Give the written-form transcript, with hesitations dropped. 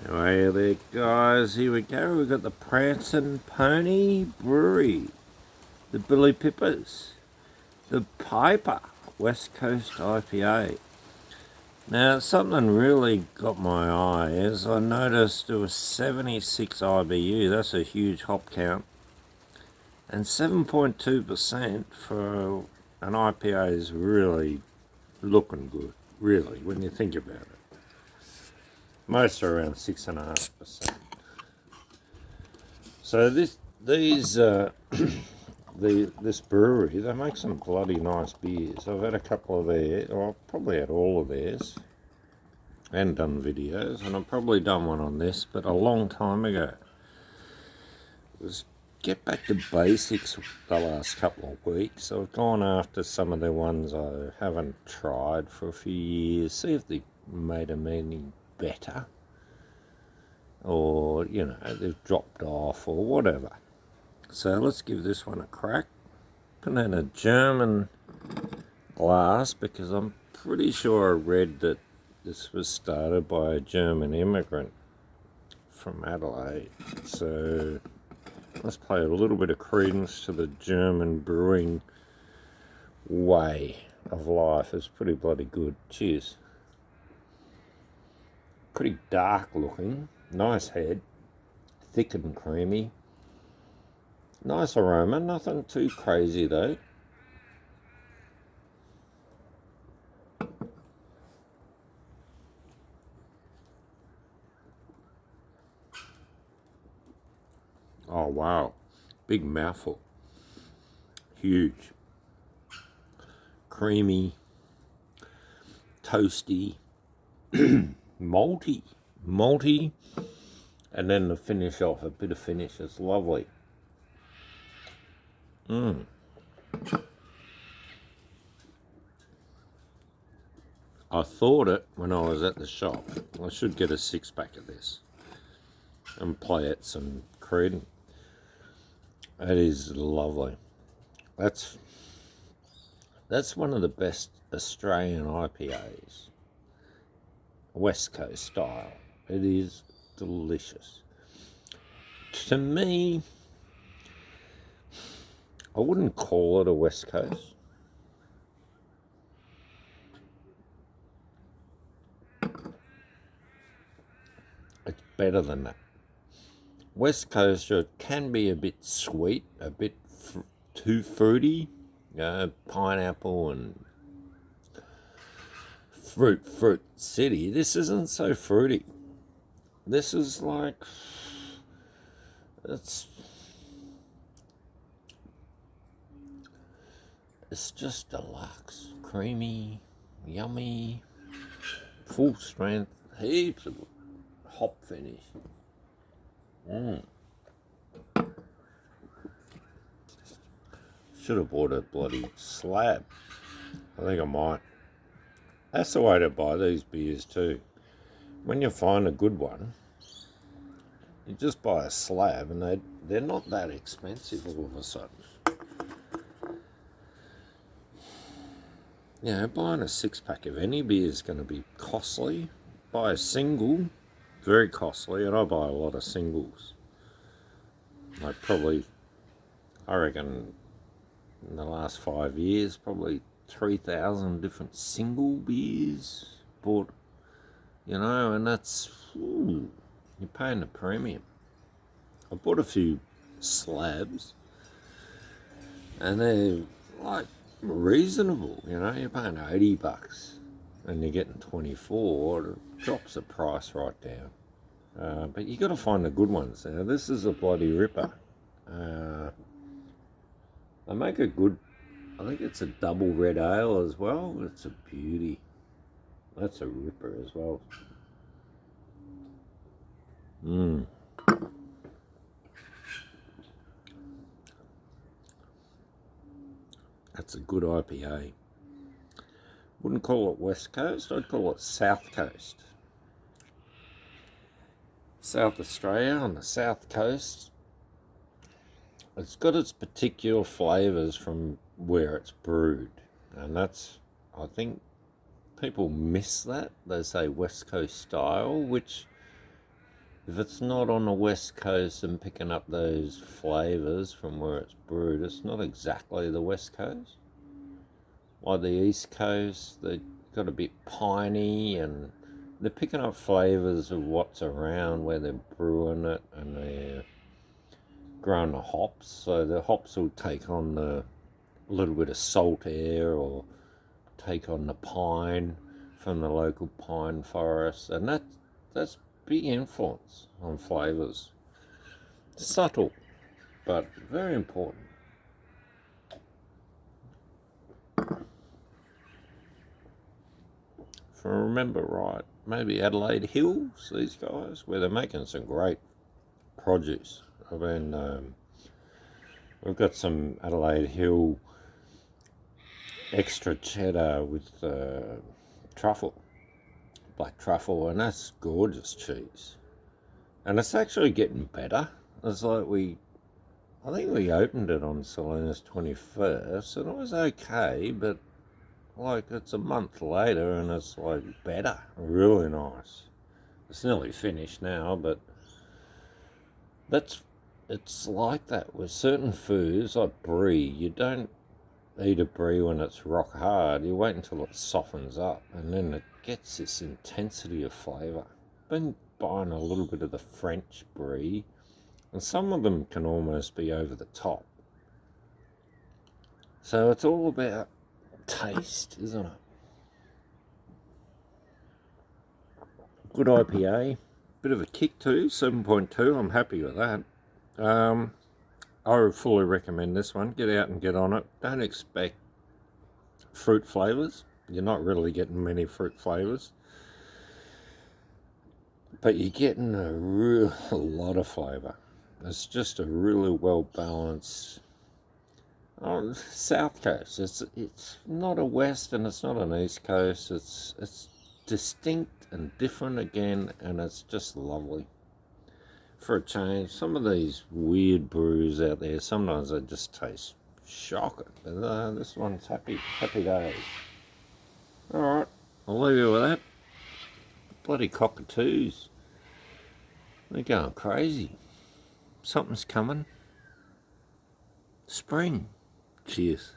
Anyway, there guys, here we go. We've got the Prancing Pony Brewery, the Billy Pippers, the Piper West Coast IPA. Now, something really got my eye is I noticed there was 76 IBU. That's a huge hop count. And 7.2% for an IPA is really looking good, really, when you think about it. Most are around 6.5%. So this brewery, they make some bloody nice beers. I've had a couple of theirs, or I've probably had all of theirs, and done videos, and I've probably done one on this, but a long time ago. It was get back to basics the last couple of weeks. I've gone after some of the ones I haven't tried for a few years, see if they made them any better, or, you know, they've dropped off or whatever. So let's give this one a crack. Put in a German glass because I'm pretty sure I read that this was started by a German immigrant from Adelaide. So let's pay a little bit of credence to the German brewing way of life. It's pretty bloody good. Cheers. Pretty dark looking, nice head, thick and creamy. Nice aroma, nothing too crazy though. Oh wow, big mouthful. Huge. Creamy, toasty, malty, and then the finish off, a bit of finish. It's lovely. I thought it when I was at the shop. I should get a 6-pack of this and play it some credence. It is lovely. That's one of the best Australian IPAs, West Coast style. It is delicious. To me, I wouldn't call it a West Coast. It's better than that. West Coaster can be a bit sweet, a bit too fruity, pineapple and fruit city. This isn't so fruity. This is like, it's just deluxe, creamy, yummy, full strength, heaps of hop finish. Should have bought a bloody slab. I think I might. That's the way to buy these beers too. When you find a good one, you just buy a slab, and they're not that expensive all of a sudden. You know, buying a 6-pack of any beer is going to be costly. Buy a single, very costly, and I buy a lot of singles. I reckon in the last 5 years, probably 3,000 different single beers bought, and that's, you're paying a premium. I bought a few slabs, and they're like reasonable, you're paying $80 and you're getting 24, it drops the price right down. But you got to find the good ones. Now, this is a bloody ripper. They make a good, I think it's a double red ale as well. It's a beauty. That's a ripper as well. That's a good IPA. Wouldn't call it West Coast, I'd call it South Coast. South Australia on the South Coast. It's got its particular flavours from where it's brewed. And that's, I think, people miss that. They say West Coast style, which If it's not on the west coast and picking up those flavours from where it's brewed, it's not exactly the west coast. Like the east coast, they got a bit piney and they're picking up flavours of what's around where they're brewing it, and they're growing the hops. So the hops will take on the little bit of salt air or take on the pine from the local pine forest, and that's big influence on flavours. Subtle, but very important. If I remember right, maybe Adelaide Hills, these guys, where they're making some great produce. I mean, we've got some Adelaide Hill extra cheddar with truffle, black truffle, and that's gorgeous cheese. And it's actually getting better. It's like I think we opened it on Selena's 21st, and it was okay, but like it's a month later and it's like better, really nice. It's nearly finished now, but it's like that with certain foods like brie. You don't eat a brie when it's rock hard. You wait until it softens up, and then it gets this intensity of flavour. Been buying a little bit of the French brie, and some of them can almost be over the top. So it's all about taste, isn't it? Good IPA, bit of a kick too, 7.2. I'm happy with that. I would fully recommend this one. Get out and get on it. Don't expect fruit flavours. You're not really getting many fruit flavours, but you're getting a real lot of flavour. It's just a really well balanced south coast. It's not a west and it's not an east coast. It's distinct and different again, and it's just lovely. For a change, some of these weird brews out there, sometimes they just taste shocking. But this one's happy days. Alright, I'll leave you with that. Bloody cockatoos. They're going crazy. Something's coming. Spring. Cheers.